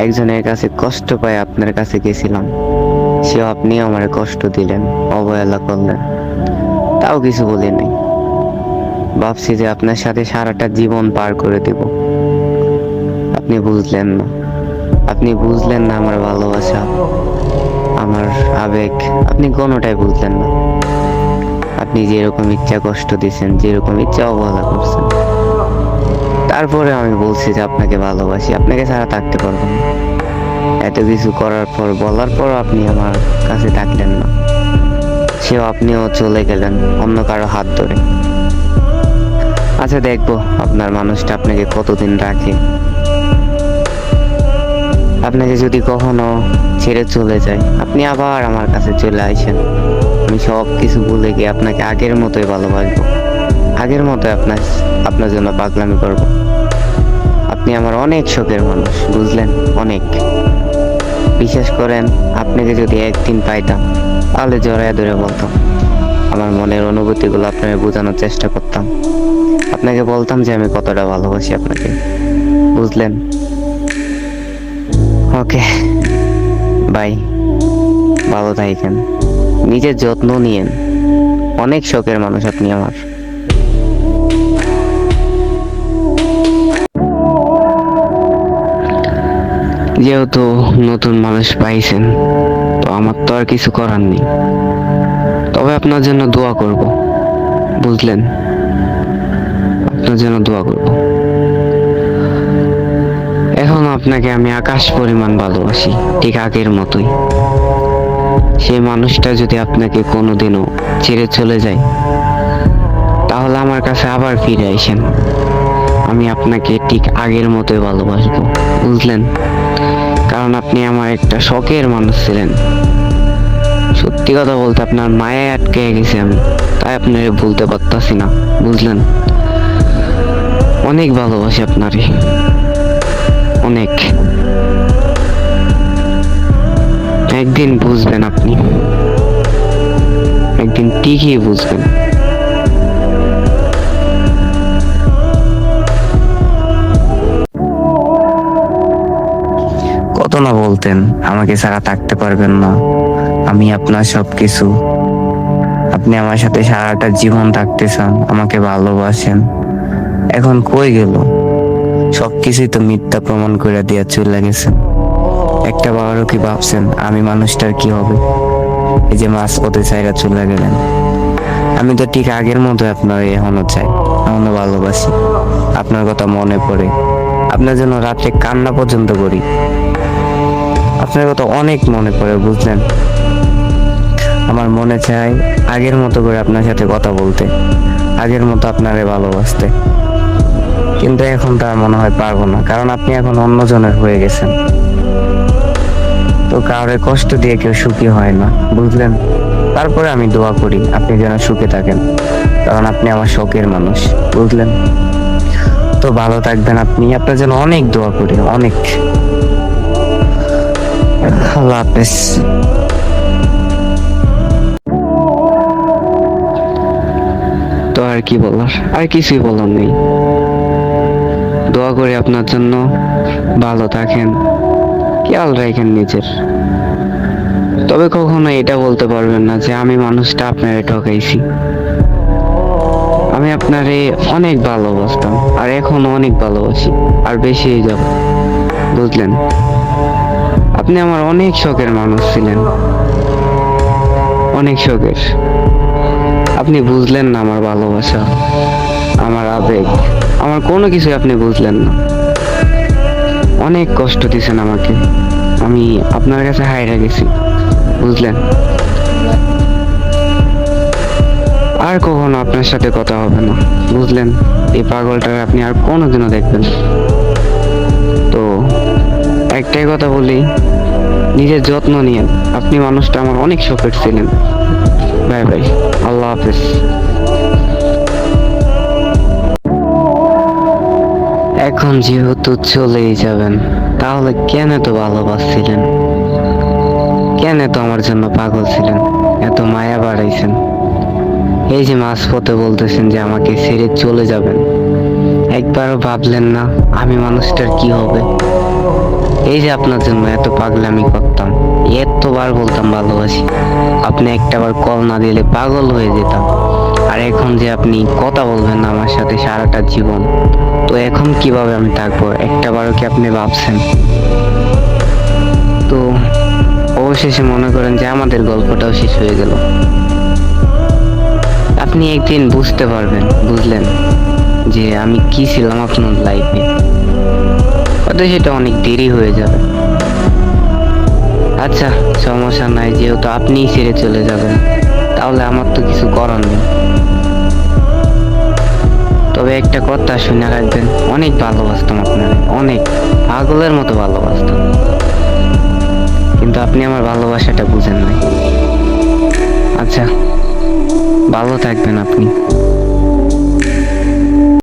একজনের কাছে কষ্ট পায় আপনার কাছে গেছিলাম, সেও আপনিও আমার কষ্ট দিলেন, অবহেলা করলেন, তাও কিছু বলি নাই। ভাবছি যে আপনার সাথে সারাটা জীবন পার করে দেব, আপনি বুঝলেন না। আপনি বুঝলেন না আমার ভালোবাসা, আমার আবেগ, আপনি কোনোটাই বুঝলেন না। আপনি যেরকম ইচ্ছা কষ্ট দিয়েছেন, যেরকম ইচ্ছা অবহেলা করছেন, তারপরে আমি বলছি যে আপনাকে ভালোবাসি, আপনাকে ছাড়া থাকতে পারবো না। এত কিছু করার পর, বলার পর আপনি আমার কাছে থাকলেন না, সেও আপনিও চলে গেলেন অন্য কারো হাত ধরে। আচ্ছা, দেখবো আপনার মানুষটা আপনাকে কতদিন রাখে। আপনাকে যদি কখনো ছেড়ে চলে যায়, আপনি আবার আমার কাছে চলে আসেন, আমি সব কিছু ভুলে গিয়ে আপনাকে আগের মতোই ভালোবাসবো, আগের মতোই আপনার জন্য পাগলামি করব। আপনি আমার অনেক শখের মানুষ, বুঝলেন? অনেক। বিশ্বাস করেন, আপনাকে যদি একদিন পাইতাম তাহলে জড়ায় ধরে বলতাম, আমার মনের অনুভূতিগুলো আপনাকে বোঝানোর চেষ্টা করতাম, আপনাকে বলতাম যে আমি কতটা ভালোবাসি আপনাকে, বুঝলেন? ওকে, বাই। ভালো থাকেন, নিজের যত্ন নিয়েন। অনেক শখের মানুষ আপনি আমার। যেহেতু নতুন মানুষ পাইছেন, তো আমার তো আর কিছু করার নেই, তবে আপনার জন্য দোয়া করব, বুঝলেন? আপনার জন্য দোয়া করব। এখন আপনাকে আমি আকাশ পরিমাণ ভালোবাসি, ঠিক আগের মতোই। সেই মানুষটা যদি আপনাকে কোনোদিনও ছেড়ে চলে যায়, তাহলে আমার কাছে আবার ফিরে আসেন, আমি আপনাকে ঠিক আগের মতোই ভালোবাসবো, বুঝলেন? কারণ আপনি আমার একটা শখের মানুষ ছিলেন। সত্যি কথা বলতে আপনার মায়ায় আটকে গেছি আমি, তাই আপনারে ভুলতে পারতাছি না, বুঝলেন? অনেক ভালোবাসি আপনারে, অনেক। একদিন বুঝবেন, আপনি একদিন ঠিকই বুঝবেন। কত না বলতেন আমাকে ছাড়া থাকতে পারবেন না, আমি আপনার সবকিছু, আপনি আমার সাথে সারাটা জীবন থাকতে চান, আমাকে ভালোবাসেন। এখন কই গেল সবকিছুই? তো মিথ্যা প্রমাণ করে দিয়ে চলে গেছেন। একটা বাবারও কি ভাবছেন আমি মানুষটার কি হবে? এই যে মাঝপথে চাইরা চলে গেলেন। আমি তো ঠিক আগের মতো আপনার এখনো চাই, এখনো ভালোবাসি, আপনার কথা মনে পড়ে, আপনার জন্য রাতে কান্না পর্যন্ত করি, আপনার কথা অনেক মনে পড়ে, বুঝলেন? আমার মনে চায় আগের মতো করে আপনার সাথে কথা বলতে, আগের মতো আপনারে ভালোবাসতে, কিন্তু এখন তার মনে হয় পারবো না, কারণ আপনি এখন অন্যজনের হয়ে গেছেন। তো কাউরে কষ্ট দিয়ে কেউ সুখী হয় না, বুঝলেন? তারপরে আমি দোয়া করি আপনি যেন সুখে থাকেন, কারণ আপনি আমার শখের মানুষ, বুঝলেন? তো ভালো থাকবেন আপনি, আপনার জন্য অনেক দোয়া করি, অনেক। আল্লাহ হাফেজ। তো আর কি বলার, আর কিছুই বলার নেই। দোয়া করি আপনার জন্য, ভালো থাকেন, খেয়াল রাখেন নিজের। তবে কখনো এটা বলতে পারবেন না যে আমি মানুষটা আপনারে ঠকাইছি। আমি আপনারে অনেক ভালোবাসতাম, আর এখনো অনেক ভালোবাসি, আর বেশি যাব, বুঝলেন? আপনি আমার অনেক শখের মানুষ ছিলেন, অনেক শখের। আপনি বুঝলেন না আমার ভালোবাসা, আমার আবেগ, আমার কোনো কিছু আপনি বুঝলেন না। অনেক কষ্ট দিয়েছেন আমাকে, আমি আপনার কাছে হাইরা গেছি, বুঝলেন? আর কখনো আপনার সাথে কথা হবে না, বুঝলেন? এই পাগলটাকে আপনি আর কোনোদিনও দেখবেন না। তো একটাই কথা বলি, নিজের যত্ন নিয়েন। আপনি মানুষটা আমার অনেক শখের ছিলেন। বাই বাই, আল্লাহ হাফেজ। এখন যেহেতু চলেই যাবেন, তাহলে কেন এত ভালোবাসছিলেন? কেন এত আমার জন্য পাগল ছিলেন? এত মায়া বাড়াইছেন? এই যে মাঝপথে বলতেছেন যে আমাকে ছেড়ে চলে যাবেন, একবারও ভাবলেন না আমি মানুষটার কি হবে? এই যে আপনার জন্য এত পাগলামি করতাম, এতবার বলতাম ভালোবাসি, আপনি একটাবার কল না দিলে পাগল হয়ে যেতাম। আর এখন যে আপনি কথা বলবেন না আমার সাথে সারাটা জীবন, তো এখন কিভাবে আমি থাকবো একটাবারও কি আপনি ভাবছেন? তো অবশেষে মনে করেন যে আমাদের গল্পটাও শেষ হয়ে গেল। আপনি একদিন বুঝতে পারবেন, বুঝলেন যে আমি কি ছিলাম আপনার লাইফে। হয়তো সেটা অনেক দেরি হয়ে যাবে। আচ্ছা, সমস্যা নাই, যেহেতু আপনিই ছেড়ে চলে যাবেন তাহলে আমার তো কিছু করার নেই। তবে একটা কথা শুনে রাখবেন, অনেক ভালোবাসতাম আপনাকে, অনেক পাগলের মতো ভালোবাসতাম, কিন্তু আপনি আমার ভালোবাসাটা বুঝেন নাই। আচ্ছা, ভালো থাকবেন আপনি।